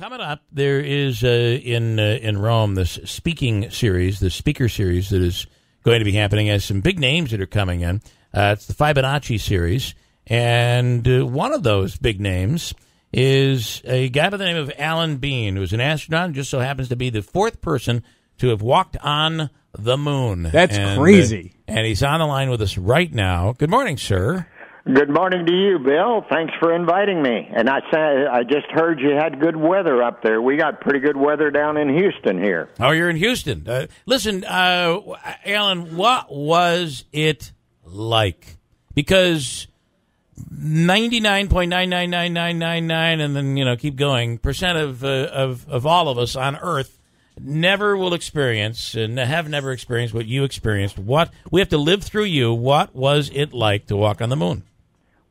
Coming up, there is in Rome this speaker series that is going to be happening. Has some big names that are coming in. It's the Fibonacci series, and one of those big names is a guy by the name of Alan Bean, who's an astronaut and just so happens to be the fourth person to have walked on the moon. That's crazy. And he's on the line with us right now. Good morning, sir. Good morning to you, Bill. Thanks for inviting me. And I just heard you had good weather up there. We got pretty good weather down in Houston here. Oh, you're in Houston. Listen, Alan, what was it like? Because 99.999999, and then keep going, percent of all of us on Earth never will experience and have never experienced what you experienced. What we have to live through you. What was it like to walk on the moon?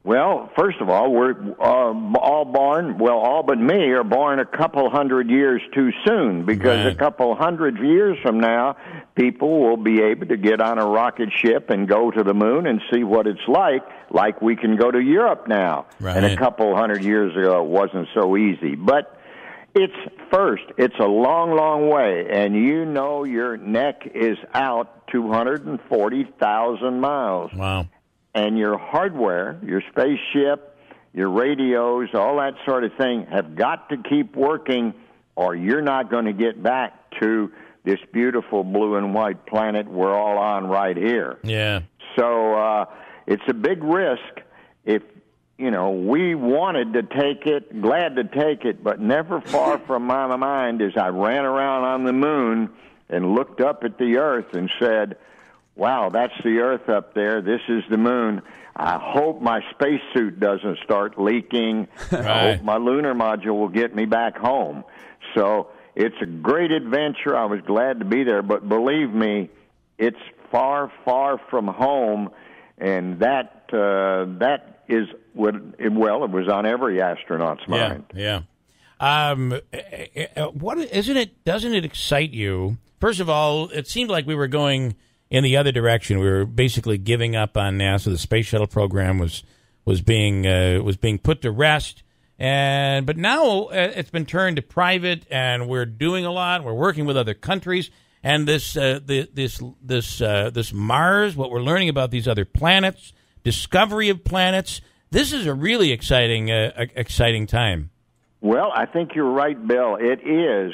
Well, first of all, we're all born, all but me are born a couple hundred years too soon, because a couple hundred years from now, people will be able to get on a rocket ship and go to the moon and see what it's like we can go to Europe now. Right. And a couple hundred years ago, it wasn't so easy. But it's a long, long way, and your neck is out 240,000 miles. Wow. And your hardware, your spaceship, your radios, all that sort of thing have got to keep working, or you're not going to get back to this beautiful blue and white planet we're all on right here. Yeah. So it's a big risk. If, we wanted to take it, glad to take it, but never far from my mind as I ran around on the moon and looked up at the Earth and said, wow, that's the Earth up there. This is the moon. I hope my spacesuit doesn't start leaking. Right. I hope my lunar module will get me back home. So it's a great adventure. I was glad to be there. But believe me, it's far, far from home. And that is what, it was on every astronaut's mind. Yeah. Doesn't it excite you? First of all, it seemed like we were going in the other direction. We were basically giving up on NASA. The space shuttle program was being put to rest, but now it's been turned to private, and we're doing a lot. We're working with other countries, and this Mars, what we're learning about these other planets, discovery of planets. This is a really exciting time. Well, I think you're right, Bill. It is.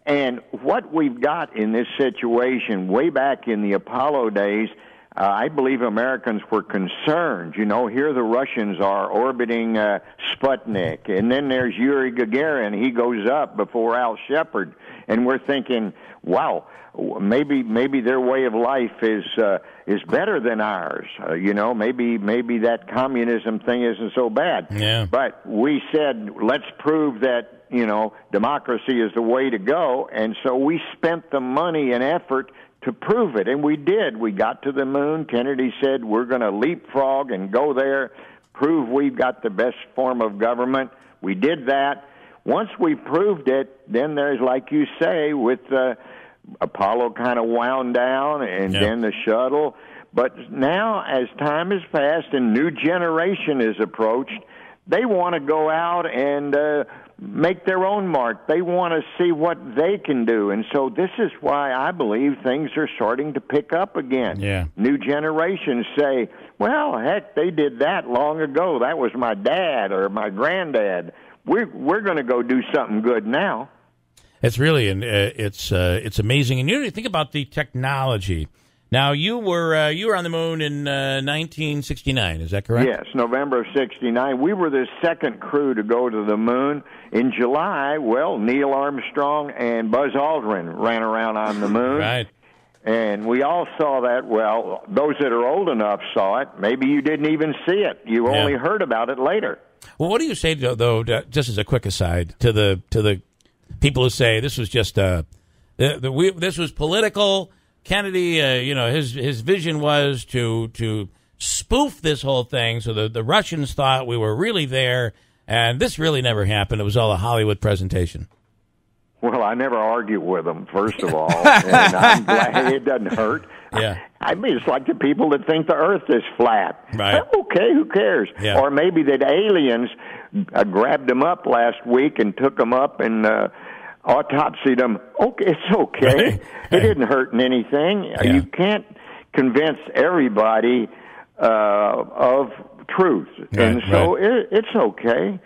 And what we've got in this situation, way back in the Apollo days, I believe Americans were concerned. Here the Russians are orbiting Sputnik, and then there's Yuri Gagarin. He goes up before Al Shepard, and we're thinking, wow, maybe their way of life is better than ours. Maybe that communism thing isn't so bad. Yeah. But we said, let's prove that democracy is the way to go, and so we spent the money and effort to prove it, and we did. We got to the moon. Kennedy said, we're going to leapfrog and go there, prove we've got the best form of government. We did that. Once we proved it, then there's, like you say, with Apollo kind of wound down, and then the shuttle. But now, as time has passed and new generation is approached, they want to go out and make their own mark. They want to see what they can do. And so this is why I believe things are starting to pick up again. Yeah. New generations say, well, heck, they did that long ago. That was my dad or my granddad. We're going to go do something good now. It's really, it's amazing. And you think about the technology. Now, you were on the moon in 1969, is that correct? Yes, November of 69. We were the second crew to go to the moon. In July, Neil Armstrong and Buzz Aldrin ran around on the moon. Right. And we all saw that. Well, those that are old enough saw it. Maybe you didn't even see it. You only heard about it later. Well, what do you say, though, just as a quick aside, to the people who say this was just this was political? Kennedy, his vision was to spoof this whole thing, so the Russians thought we were really there, and this really never happened. It was all a Hollywood presentation. Well, I never argue with them, first of all, and I'm glad it doesn't hurt. Yeah. I mean, it's like the people that think the Earth is flat. Right. Okay, who cares? Yeah. Or maybe that aliens grabbed them up last week and took them up and autopsied them. Okay, it's okay. Right. It didn't hurt anything. Yeah. You can't convince everybody of truth. Right, and so it's okay.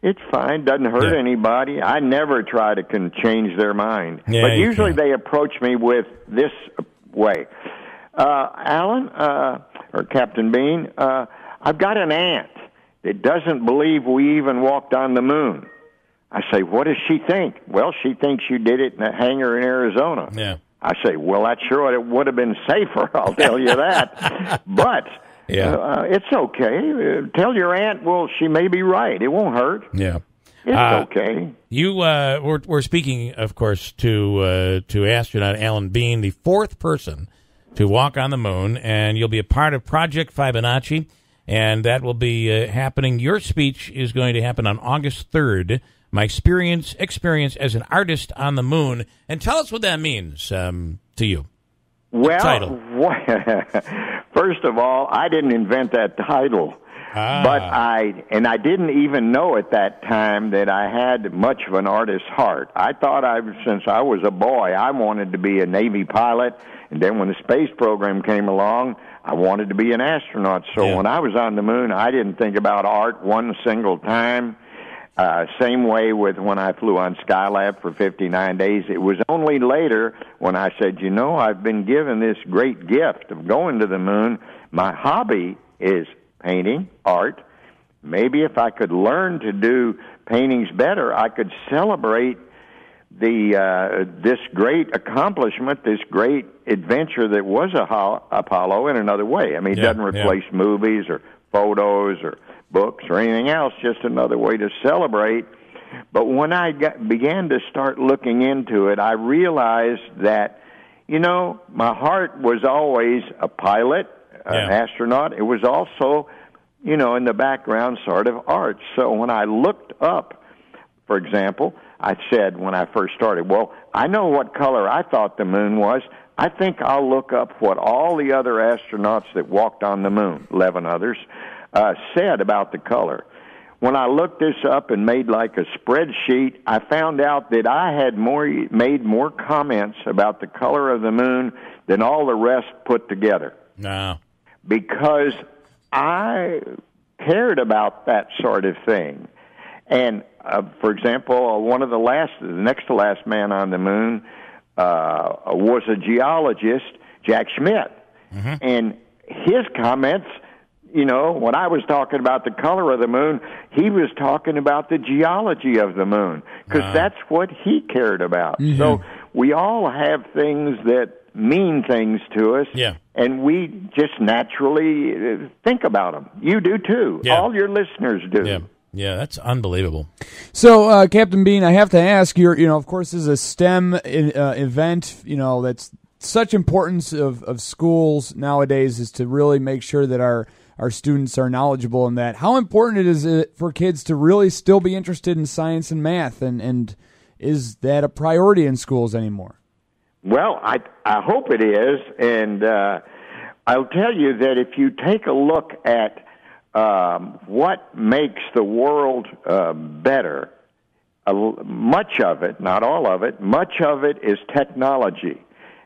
It's fine. Doesn't hurt anybody. I never try to change their mind. Yeah, but usually can't. they approach me with this way. Alan, or Captain Bean, I've got an aunt that doesn't believe we even walked on the moon. I say, what does she think? Well, she thinks you did it in a hangar in Arizona. Yeah. I say, well, that sure would have been safer, I'll tell you that. But it's okay. Tell your aunt, well, she may be right. It won't hurt. Yeah. It's okay. We're speaking, of course, to astronaut Alan Bean, the fourth person to walk on the moon, and you'll be a part of Project Fibonacci, and that will be happening. Your speech is going to happen on August 3rd. My experience as an artist on the moon, and tell us what that means to you. Well, title. First of all, I didn't invent that title, but I didn't even know at that time that I had much of an artist's heart. I thought since I was a boy, I wanted to be a Navy pilot, and then when the space program came along, I wanted to be an astronaut. So when I was on the moon, I didn't think about art one single time. Same way with when I flew on Skylab for 59 days. It was only later when I said, I've been given this great gift of going to the moon. My hobby is painting, art. Maybe if I could learn to do paintings better, I could celebrate this great accomplishment, this great adventure that was Apollo in another way. I mean, it doesn't replace movies or photos or books or anything else, just another way to celebrate. But when I began to start looking into it, I realized that, my heart was always a pilot, an astronaut. It was also, in the background sort of art. So when I looked up, for example, I said when I first started, well, I know what color I thought the moon was. I think I'll look up what all the other astronauts that walked on the moon, 11 others, said about the color. When I looked this up and made like a spreadsheet, I found out that I had made more comments about the color of the moon than all the rest put together. No. Because I cared about that sort of thing. And, for example, the next to last man on the moon was a geologist, Jack Schmidt. Mm-hmm. And his comments, when I was talking about the color of the moon, he was talking about the geology of the moon, because that's what he cared about. Mm-hmm. So we all have things that mean things to us, and we just naturally think about them. You do, too. Yeah. All your listeners do. Yeah. Yeah, that's unbelievable. So, Captain Bean, I have to ask, of course, this is a STEM event, that's such importance of schools nowadays is to really make sure that our students are knowledgeable in that. How important is it for kids to really still be interested in science and math, and is that a priority in schools anymore? Well, I hope it is, and I'll tell you that if you take a look at what makes the world better, much of it, not all of it, much of it is technology.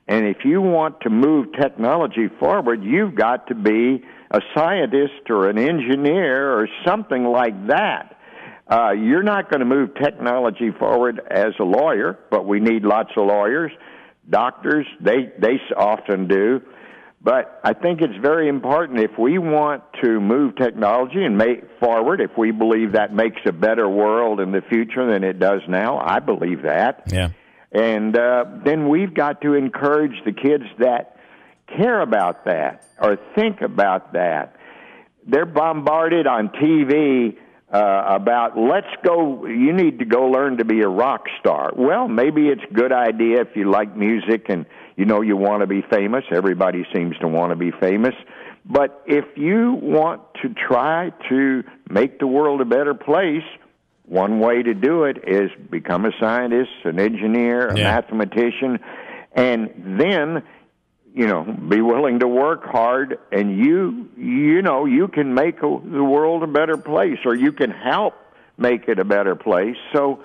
And if you want to move technology forward, you've got to be a scientist or an engineer or something like that. You're not going to move technology forward as a lawyer, but we need lots of lawyers. Doctors, they often do. But I think it's very important if we want to move technology and make forward, if we believe that makes a better world in the future than it does now. I believe that. Yeah. And then we've got to encourage the kids that care about that or think about that. They're bombarded on TV about, you need to go learn to be a rock star. Well, maybe it's a good idea if you like music and you want to be famous. Everybody seems to want to be famous. But if you want to try to make the world a better place, one way to do it is become a scientist, an engineer, a mathematician, and then be willing to work hard, and you can make the world a better place, or you can help make it a better place. So,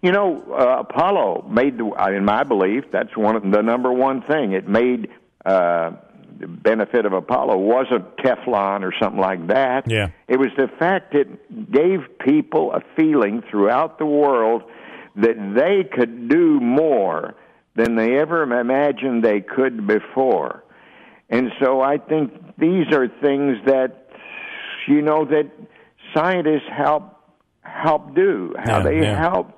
Apollo made, in my belief, that's the number one thing. It made the benefit of Apollo wasn't Teflon or something like that. Yeah. It was the fact it gave people a feeling throughout the world that they could do more than they ever imagined they could before. And so I think these are things that, that scientists help do, how they help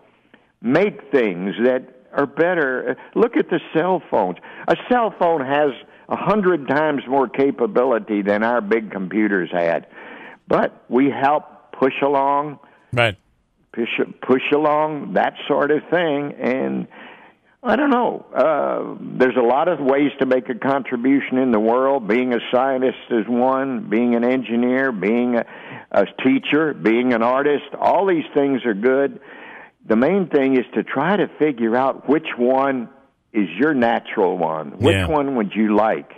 make things that are better. Look at the cell phones. A cell phone has 100 times more capability than our big computers had. But we help push along, push along that sort of thing, and I don't know. There's a lot of ways to make a contribution in the world. Being a scientist is one, being an engineer, being a teacher, being an artist. All these things are good. The main thing is to try to figure out which one is your natural one. Which one would you like?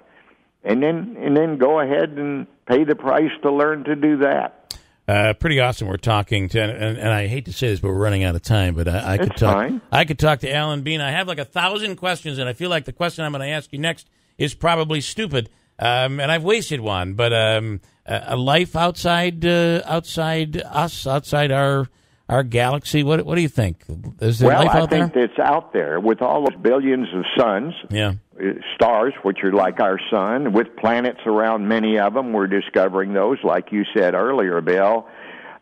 And then go ahead and pay the price to learn to do that. Pretty awesome. We're talking to, and I hate to say this, but we're running out of time. But I could talk. Fine. I could talk to Alan Bean. I have like 1,000 questions, and I feel like the question I'm going to ask you next is probably stupid. And I've wasted one. But a life outside us, outside our galaxy. What do you think? Is there life out there? I think it's out there with all those billions of suns. Yeah. Stars, which are like our sun, with planets around many of them. We're discovering those, like you said earlier, Bill.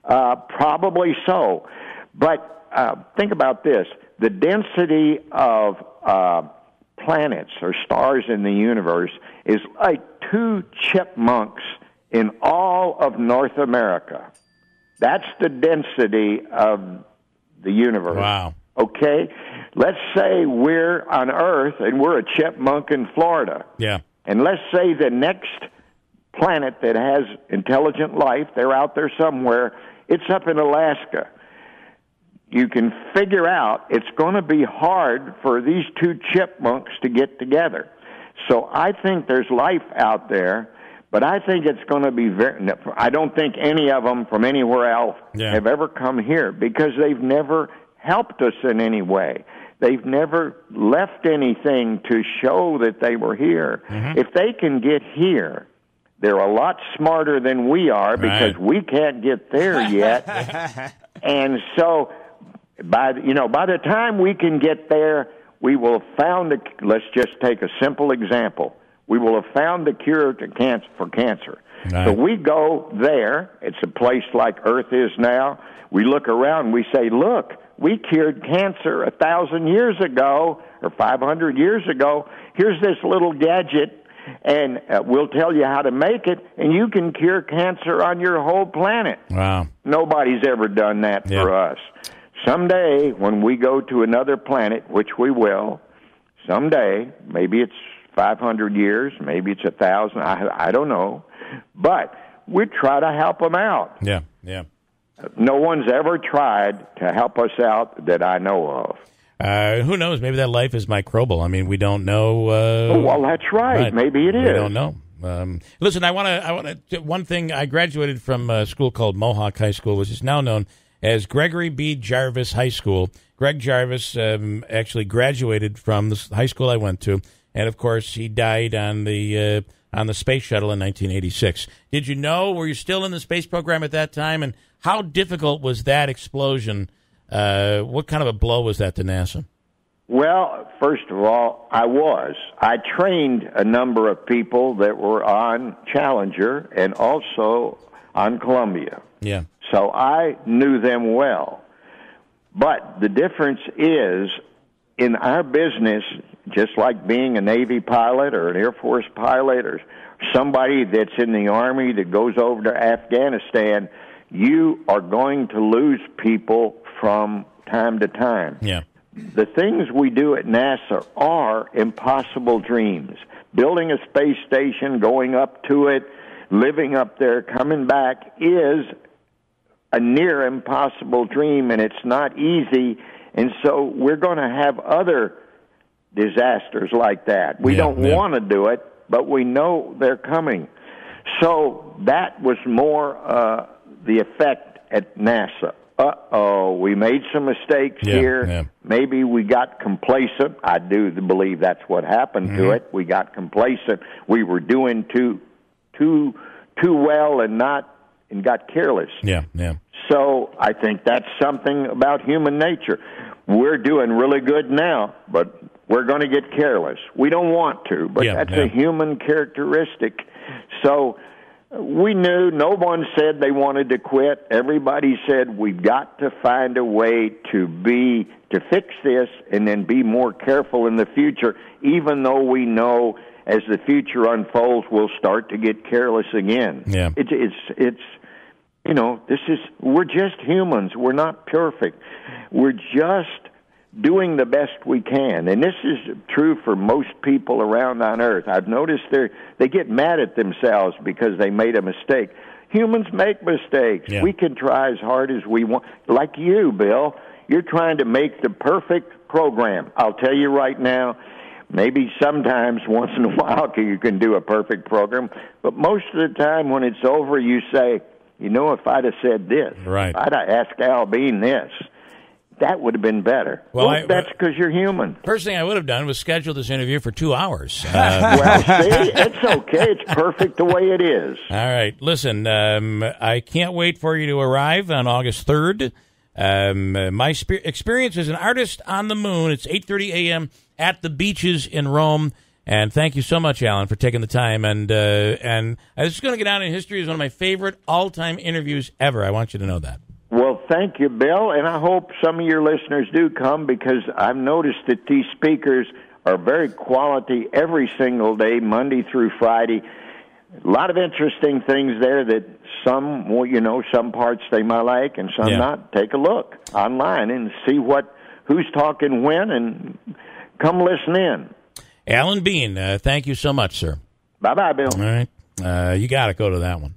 Probably so. But think about this. The density of planets or stars in the universe is like 2 chipmunks in all of North America. That's the density of the universe. Wow. Okay? Let's say we're on Earth and we're a chipmunk in Florida. Yeah. And let's say the next planet that has intelligent life, they're out there somewhere, it's up in Alaska. You can figure out it's going to be hard for these 2 chipmunks to get together. So I think there's life out there, but I think it's going to be I don't think any of them from anywhere else have ever come here because they've never helped us in any way. They've never left anything to show that they were here. Mm-hmm. If they can get here, they're a lot smarter than we are because we can't get there yet. And so by the time we can get there, we will have found let's just take a simple example. We will have found the cure for cancer. Right. So we go there. It's a place like Earth is now. We look around. We say, look, we cured cancer 1,000 years ago or 500 years ago. Here's this little gadget, and we'll tell you how to make it, and you can cure cancer on your whole planet. Wow. Nobody's ever done that for us. Someday, when we go to another planet, which we will, someday, maybe it's 500 years, maybe it's 1,000, I don't know, but we try to help them out. Yeah, yeah. No one's ever tried to help us out that I know of. Who knows? Maybe that life is microbial. I mean, we don't know. Well, that's right. Maybe it is. We don't know. Listen, I want to. One thing. I graduated from a school called Mohawk High School, which is now known as Gregory B. Jarvis High School. Greg Jarvis actually graduated from the high school I went to, and of course, he died on the space shuttle in 1986. Did you know? Were you still in the space program at that time? And how difficult was that explosion? What kind of a blow was that to NASA? Well, first of all, I trained a number of people that were on Challenger and also on Columbia. Yeah. So I knew them well. But the difference is, in our business, just like being a Navy pilot or an Air Force pilot or somebody that's in the Army that goes over to Afghanistan, you are going to lose people from time to time. Yeah. The things we do at NASA are impossible dreams. Building a space station, going up to it, living up there, coming back is a near impossible dream, and it's not easy. And so we're going to have other disasters like that. We don't want to do it, but we know they're coming. So that was more the effect at NASA. We made some mistakes here. Yeah. Maybe we got complacent. I do believe that's what happened to it. We got complacent. We were doing too well and got careless. Yeah. So I think that's something about human nature. We're doing really good now, but we're going to get careless. We don't want to, but that's a human characteristic. So we knew. No one said they wanted to quit. Everybody said we've got to find a way to fix this and then be more careful in the future, even though we know as the future unfolds we'll start to get careless again. Yeah. It's we're just humans. We're not perfect. We're just doing the best we can. And this is true for most people around on Earth. I've noticed they get mad at themselves because they made a mistake. Humans make mistakes. Yeah. We can try as hard as we want. Like you, Bill, you're trying to make the perfect program. I'll tell you right now, maybe sometimes once in a while you can do a perfect program, but most of the time when it's over you say, if I'd have said this, right. If I'd have asked Al Bean this, that would have been better. Well, that's because you're human. First thing I would have done was schedule this interview for 2 hours. Well, see, it's okay. It's perfect the way it is. All right. Listen, I can't wait for you to arrive on August 3rd. My experience as an artist on the moon, it's 8:30 a.m. at the beaches in Rome. And thank you so much, Alan, for taking the time. And this is going to get down in history as one of my favorite all-time interviews ever. I want you to know that. Well, thank you, Bill, and I hope some of your listeners do come because I've noticed that these speakers are very quality every single day, Monday through Friday. A lot of interesting things there that some parts they might like and some not. Take a look online and see who's talking when and come listen in. Alan Bean, thank you so much, sir. Bye-bye, Bill. All right. You got to go to that one.